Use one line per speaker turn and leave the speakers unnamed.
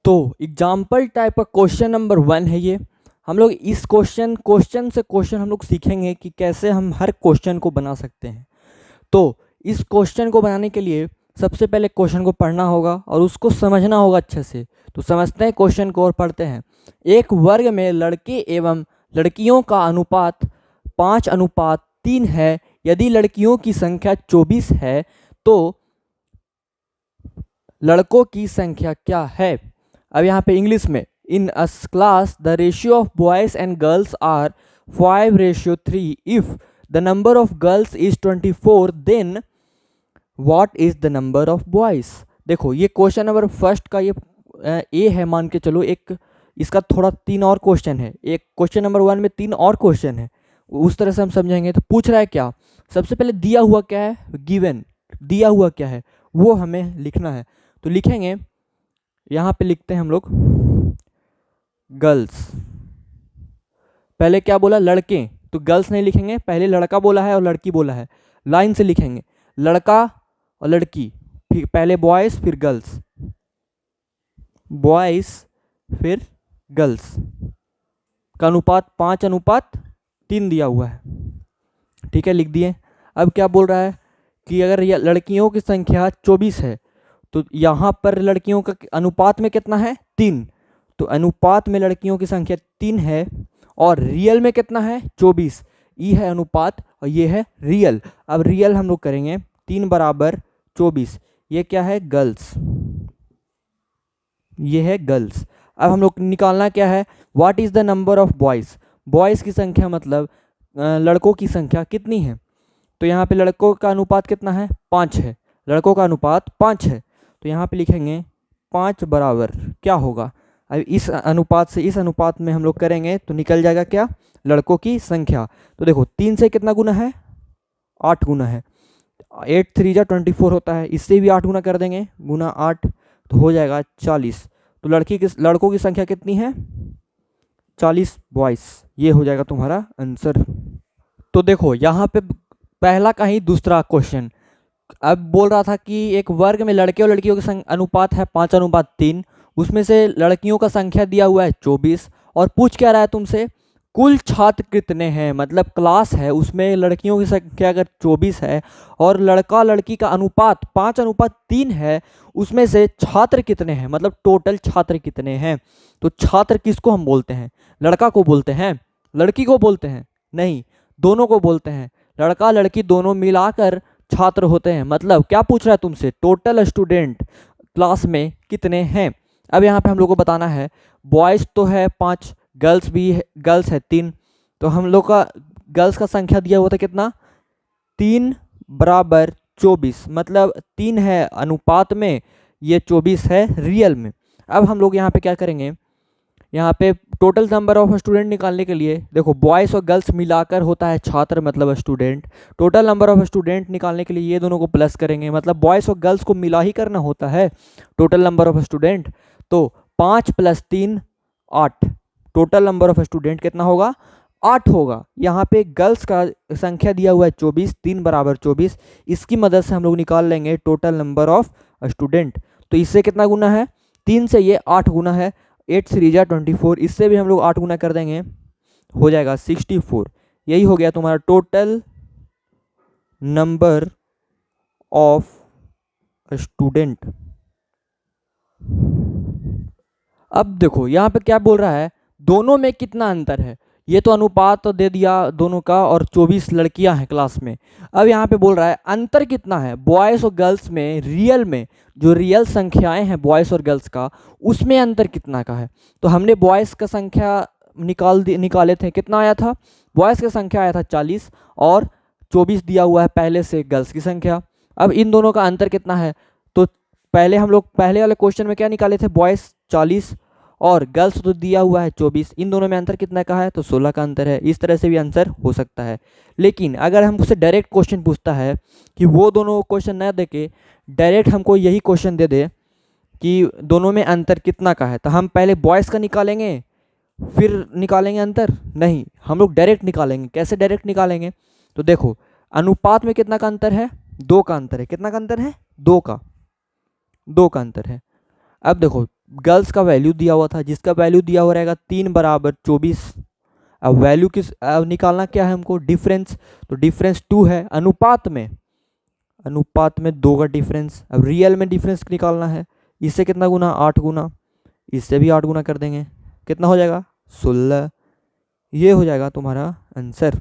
तो example type का question number 1 है ये। हम लोग इस क्वेश्चन से क्वेश्चन हम लोग सीखेंगे कि कैसे हम हर क्वेश्चन को बना सकते हैं। तो इस क्वेश्चन को बनाने के लिए सबसे पहले क्वेश्चन को पढ़ना होगा और उसको समझना होगा अच्छे से। तो समझते हैं क्वेश्चन को और पढ़ते हैं। एक वर्ग में लड़के एवं लड़कियों का अनुपात 5:3 है। यदि लड़कियों की संख्या 24 है तो लड़कों की संख्या क्या है। अब यहाँ पे इंग्लिश में, in a class the ratio of boys and girls are 5:3। If the number of girls is 24 then what is the number of boys. देखो ये क्वेश्चन नंबर फर्स्ट का ये ए है मान के चलो। एक इसका थोड़ा 3 और क्वेश्चन है। एक क्वेश्चन नंबर 1 में 3 और क्वेश्चन है, उस तरह से हम समझेंगे। तो पूछ रहा है क्या, सबसे पहले दिया हुआ क्या है, गिवन दिया हुआ क्या है वो हमें लिखना है। तो लिखेंगे, यहाँ पे लिखते हैं हम लोग गर्ल्स। पहले क्या बोला, लड़के, तो गर्ल्स नहीं लिखेंगे, पहले लड़का बोला है और लड़की बोला है। लाइन से लिखेंगे, लड़का और लड़की, फिर पहले बॉयज़ फिर गर्ल्स, बॉयज़ फिर गर्ल्स का अनुपात 5:3 दिया हुआ है। ठीक है, लिख दिए। अब क्या बोल रहा है कि अगर यह लड़कियों की संख्या 24 है तो यहाँ पर लड़कियों का अनुपात में कितना है, 3। तो अनुपात में लड़कियों की संख्या 3 है और रियल में कितना है, 24। ये है अनुपात और ये है रियल। अब रियल हम लोग करेंगे 3 = 24। ये क्या है, गर्ल्स, ये है गर्ल्स। अब हम लोग निकालना क्या है, what is the number of boys. Boys की संख्या मतलब लड़कों की संख्या कितनी है। तो यहाँ पे लड़कों का अनुपात कितना है, 5 है। लड़कों का अनुपात 5 है, तो यहाँ पे लिखेंगे 5 बराबर क्या होगा। अब इस अनुपात से इस अनुपात में हम लोग करेंगे तो निकल जाएगा क्या, लड़कों की संख्या। तो देखो 3 से कितना गुना है, 8 गुना है। 8 3 जा 24 होता है, इससे भी 8 गुना कर देंगे, गुना 8 तो हो जाएगा 40। तो लड़कों की संख्या कितनी है, 40 बॉयज़। ये हो जाएगा तुम्हारा आंसर। तो देखो यहाँ पे पहला का ही दूसरा क्वेश्चन। अब बोल रहा था कि एक वर्ग में लड़के और लड़कियों का अनुपात है 5:3। उसमें से लड़कियों का संख्या दिया हुआ है 24 और पूछ क्या रहा है तुमसे, कुल छात्र कितने हैं। मतलब क्लास है, उसमें लड़कियों की संख्या अगर 24 है और लड़का लड़की का अनुपात 5:3 है, उसमें से छात्र कितने हैं, मतलब टोटल छात्र कितने हैं। तो छात्र किसको हम बोलते हैं, लड़का को बोलते हैं, लड़की को बोलते हैं, नहीं दोनों को बोलते हैं। लड़का लड़की दोनों मिलाकर छात्र होते हैं। मतलब क्या पूछ रहा है तुमसे, टोटल स्टूडेंट क्लास में कितने हैं। अब यहाँ पे हम लोग को बताना है, बॉयज़ तो है 5, गर्ल्स भी है, गर्ल्स है 3। तो हम लोग का गर्ल्स का संख्या दिया हुआ था कितना, 3 = 24। मतलब 3 है अनुपात में, ये 24 है रियल में। अब हम लोग यहाँ पे क्या करेंगे, यहाँ पे टोटल नंबर ऑफ स्टूडेंट निकालने के लिए देखो बॉयज़ और गर्ल्स मिलाकर होता है छात्र मतलब student. Total number of student निकालने के लिए ये दोनों को प्लस करेंगे, मतलब बॉयज़ और गर्ल्स को मिला ही करना होता है टोटल नंबर ऑफ स्टूडेंट। तो 5 + 3 8, टोटल नंबर ऑफ स्टूडेंट कितना होगा, 8 होगा। यहाँ पे गर्ल्स का संख्या दिया हुआ है 24, 3 = 24। इसकी मदद से हम लोग निकाल लेंगे टोटल नंबर ऑफ स्टूडेंट। तो इससे कितना गुना है, 3 से ये 8 गुना है, 8 3 जा 24। इससे भी हम लोग 8 गुना कर देंगे, हो जाएगा 64। यही हो गया तुम्हारा टोटल नंबर ऑफ स्टूडेंट। अब देखो यहाँ पे क्या बोल रहा है, दोनों में कितना अंतर है। ये तो अनुपात तो दे दिया दोनों का और 24 लड़कियां हैं क्लास में। अब यहाँ पे बोल रहा है अंतर कितना है बॉयज़ और गर्ल्स में, रियल में जो रियल संख्याएं हैं बॉयज़ और गर्ल्स का, उसमें अंतर कितना का है। तो हमने बॉयज़ का संख्या निकाले थे, कितना आया था, बॉयज़ की संख्या आया था 40 और 24 दिया हुआ है पहले से गर्ल्स की संख्या। अब इन दोनों का अंतर कितना है, तो पहले हम लोग पहले वाले क्वेश्चन में क्या निकाले थे, बॉयज़ 40 और गर्ल्स तो दिया हुआ है 24। इन दोनों में अंतर कितना का है, तो 16 का अंतर है। इस तरह से भी आंसर हो सकता है। लेकिन अगर हमसे डायरेक्ट क्वेश्चन पूछता है कि वो दोनों क्वेश्चन न दे के डायरेक्ट हमको यही क्वेश्चन दे दे कि दोनों में अंतर कितना का है, तो हम पहले बॉयज़ का निकालेंगे फिर निकालेंगे अंतर, नहीं हम लोग डायरेक्ट निकालेंगे। कैसे डायरेक्ट निकालेंगे, तो देखो अनुपात में कितना का अंतर है, 2 का अंतर है। कितना का अंतर है, 2 का अंतर है। अब देखो गर्ल्स का वैल्यू दिया हुआ था, जिसका वैल्यू दिया हुआ रहेगा 3 बराबर 24। अब वैल्यू अब निकालना क्या है हमको, डिफरेंस। तो डिफरेंस 2 है, अनुपात में 2 का डिफरेंस। अब रियल में डिफरेंस निकालना है, इससे कितना गुना, 8 गुना, इससे भी 8 गुना कर देंगे, कितना हो जाएगा 16। ये हो जाएगा तुम्हारा आंसर।